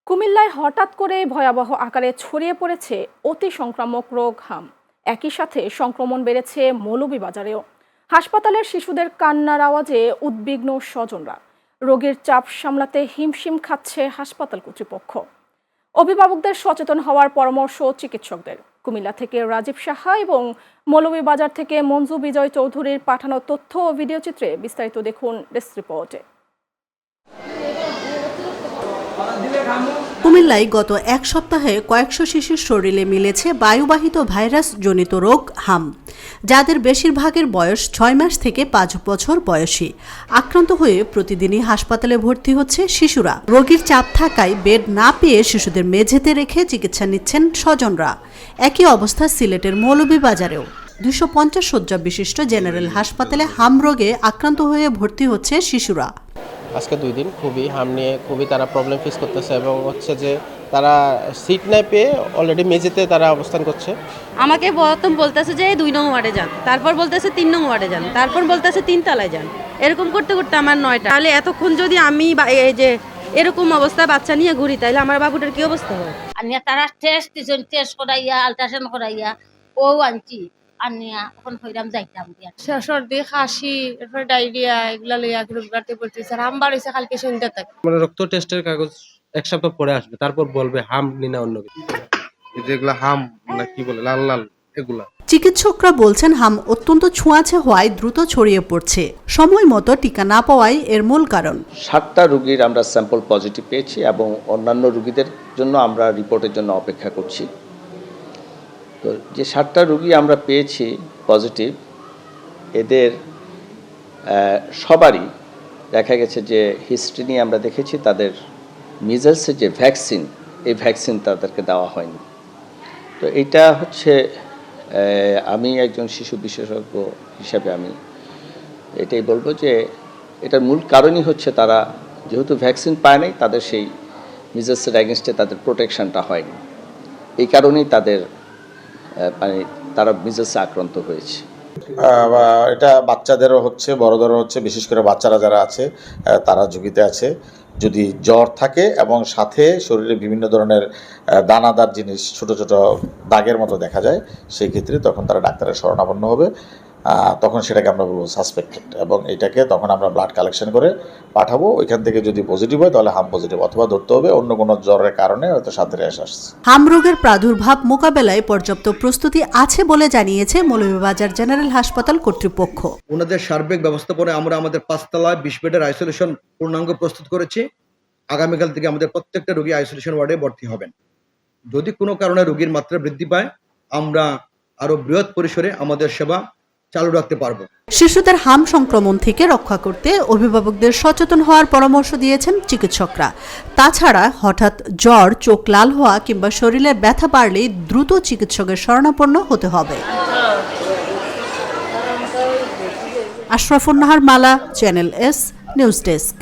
কুমিল্লায় হঠাৎ করে ভয়াবহ আকারে ছড়িয়ে পড়েছে অতি সংক্রামক রোগ হাম। একই সাথে সংক্রমণ বেড়েছে মৌলভীবাজারেও। হাসপাতালের শিশুদের কান্নার আওয়াজে উদ্বিগ্ন স্বজনরা। রোগীর চাপ সামলাতে হিমশিম খাচ্ছে হাসপাতাল কর্তৃপক্ষ। অভিভাবকদের সচেতন হওয়ার পরামর্শ চিকিৎসকদের। কুমিল্লা থেকে রাজীব সাহা এবং মৌলভীবাজার থেকে মঞ্জু বিজয় চৌধুরীর পাঠানো তথ্য ও ভিডিওচিত্রে বিস্তারিত দেখুন ডেস্ক রিপোর্টে। কুমিল্লায় গত এক সপ্তাহে কয়েকশো শিশুর শরীরে মিলেছে বায়ুবাহিত ভাইরাস জনিত রোগ হাম, যাদের বেশিরভাগের বয়স 6 মাস থেকে 5 বছর বয়সী। আক্রান্ত হয়ে প্রতিদিনই হাসপাতালে ভর্তি হচ্ছে শিশুরা। রোগীর চাপ থাকায় বেড না পেয়ে শিশুদের মেঝেতে রেখে চিকিৎসা নিচ্ছেন স্বজনরা। একই অবস্থা সিলেটের মৌলভীবাজারেও। 250 শয্যা বিশিষ্ট জেনারেল হাসপাতালে হাম রোগে আক্রান্ত হয়ে ভর্তি হচ্ছে শিশুরা। আজকে 2 দিন খুবই হাম নিয়ে তারা প্রবলেম ফেস করতেছে এবং হচ্ছে যে তারা সিট না পেয়ে অলরেডি মেঝেতে তারা অবস্থান করছে। আমাকে প্রথম বলতেছে যে 2 নং ওয়ার্ডে যান, তারপর বলতেছে 3 নং ওয়ার্ডে যান, তারপর বলতেছে 3 তলায় যান। এরকম করতে করতে আমার 9টা। তাহলে এতক্ষণ যদি আমি এই যে এরকম অবস্থা বাচ্চা নিয়ে ঘুরি, তাহলে আমার বাবুটার কি অবস্থা হয়? আনিয়া তারা টেস্ট করাইয়া আলট্রাসাউন্ড করাইয়া ও আনছি আনিয়া এখন হইরাম যাইতাম দিয়া সর্দি কাশি এরপর ডায়রিয়া এগুলা লইয়া ঘুরতে পড়তেছে। হাম বাড়িছে কালকে সন্ধ্যা থেকে। মানে রক্ত টেস্টের কাগজ এক সপ্তাহ পরে আসবে, তারপর বলবে হাম নিনা অন্য কিছু। যেগুলা হাম না কি বলে লাল লাল এগুলা। চিকিৎসকরা বলছেন হাম অত্যন্ত ছোঁয়াচে হওয়ায় দ্রুত ছড়িয়ে পড়ছে। সময় মতো টিকা না পাওয়াই এর মূল কারণ। 7টা রোগীর আমরা স্যাম্পল পজিটিভ পেয়েছি এবং অন্যান্য রোগীদের জন্য আমরা রিপোর্টের জন্য অপেক্ষা করছি। তো যে 7টা রোগী আমরা পেয়েছি পজিটিভ, এদের সবারই দেখা গেছে যে হিস্ট্রি নিয়ে আমরা দেখেছি তাদের মিজলসের যে ভ্যাকসিন, এই ভ্যাকসিন তাদেরকে দেওয়া হয়নি। তো এটা হচ্ছে আমি একজন শিশু বিশেষজ্ঞ হিসাবে আমি এটাই বলবো যে এটার মূল কারণই হচ্ছে তারা যেহেতু ভ্যাকসিন পায় নাই, তাদের সেই মিজলসের অ্যাগেনস্টে তাদের প্রোটেকশনটা হয়নি। এই কারণেই তাদের মানে তারা মিজলসে আক্রান্ত হয়েছে। এটা বাচ্চাদেরও হচ্ছে, বড়দেরও হচ্ছে। বিশেষ করে বাচ্চারা যারা আছে তারা ঝুঁকিতে আছে। যদি জ্বর থাকে এবং সাথে শরীরে বিভিন্ন ধরনের দানাদার জিনিস ছোট ছোট দাগের মতো দেখা যায়, সেই ক্ষেত্রে তখন তারা ডাক্তারের শরণাপন্ন হবে। তখন সেটাকে আমরা বলবো সাসপেক্টেড, এবং এটাকে তখন আমরা ব্লাড কালেকশন করে পাঠাবো। ওইখান থেকে যদি পজিটিভ হয় তাহলে হাম পজিটিভ, অথবা ধরতে হবে অন্য কোনো জ্বরের কারণে হয়তো সাথে আসছে। হাম রোগের প্রাদুর্ভাব মোকাবেলায় পর্যাপ্ত প্রস্তুতি আছে বলে জানিয়েছে মৌলভীবাজার জেনারেল হাসপাতাল কর্তৃপক্ষ। ওনাদের সার্বিক ব্যবস্থাপনায় আমরা আমাদের 5 তলায় 20 বেডের আইসোলেশন পূর্ণাঙ্গ প্রস্তুত করেছি। আগামীকাল থেকে আমাদের প্রত্যেকটা রোগী আইসোলেশন ওয়ার্ডে ভর্তি হবেন। যদি কোনো কারণে রোগীর মাত্রা বৃদ্ধি পায়, আমরা আরো বৃহৎ পরিসরে আমাদের সেবা চালু রাখতে পারবো। শিশুদের হাম সংক্রমণ থেকে রক্ষা করতে অভিভাবকদের সচেতন হওয়ার পরামর্শ দিয়েছেন চিকিৎসকরা। তাছাড়া হঠাৎ জ্বর, চোখ লাল হওয়া কিংবা শরীরে ব্যথা বাড়লে দ্রুত চিকিৎসকের শরণাপন্ন হতে হবে। আশরাফুন নাহার মালা, চ্যানেল এস, নিউজ ডেস্ক।